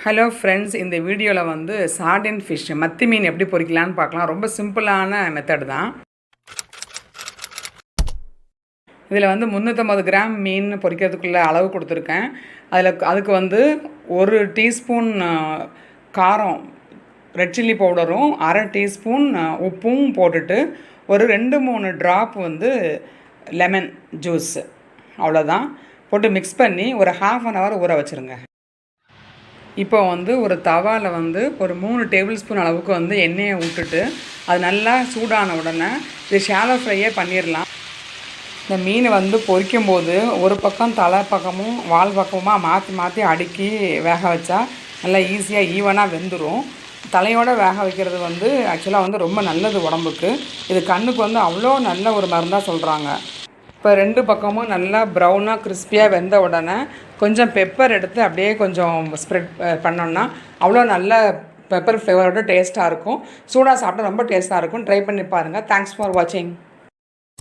Hello friends, இந்த வீடியோவில் வந்து சார்டின் ஃபிஷ் மத்தி மீன் எப்படி பொரிக்கலான்னு பார்க்கலாம். ரொம்ப சிம்பிளான மெத்தட் தான். இதில் வந்து 350 கிராம் மீன் பொரிக்கிறதுக்குள்ள அளவு கொடுத்துருக்கேன். அதுக்கு வந்து 1 டீஸ்பூன் காரம் ரெட் சில்லி பவுடரும் 1/2 டீஸ்பூன் உப்பும் போட்டுட்டு ஒரு 2-3 ட்ராப் வந்து லெமன் ஜூஸ் அவ்வளோதான் போட்டு மிக்ஸ் பண்ணி ஒரு 1/2 hour ஊற வச்சுருங்க. இப்போ வந்து ஒரு தவாவில் வந்து ஒரு 3 டேபிள் ஸ்பூன் அளவுக்கு வந்து எண்ணெயை விட்டுட்டு அது நல்லா சூடான உடனே இது ஷாலோ ஃப்ரையே பண்ணிடலாம். இந்த மீன் வந்து பொரிக்கும்போது ஒரு பக்கம் தலை பக்கமும் வால் பக்கமுமாக மாற்றி மாற்றி அடுக்கி வேக வச்சா நல்லா ஈஸியாக ஈவனாக வெந்துடும். தலையோடு வேக வைக்கிறது வந்து ஆக்சுவலாக வந்து ரொம்ப நல்லது உடம்புக்கு. இது கண்ணுக்கு வந்து அவ்வளோ நல்ல ஒரு மருந்தாக சொல்கிறாங்க. இப்போ 2 பக்கமும் நல்லா ப்ரௌனாக கிறிஸ்பியாக வெந்த உடனே கொஞ்சம் பெப்பர் எடுத்து அப்படியே கொஞ்சம் ஸ்ப்ரெட் பண்ணோன்னா அவ்வளோ நல்ல பெப்பர் ஃப்ளேவரோட டேஸ்ட்டாக இருக்கும். சூடாக சாப்பிட்டா ரொம்ப டேஸ்ட்டாக இருக்கும். ட்ரை பண்ணி பாருங்கள். தேங்க்ஸ் ஃபார் வாட்சிங்.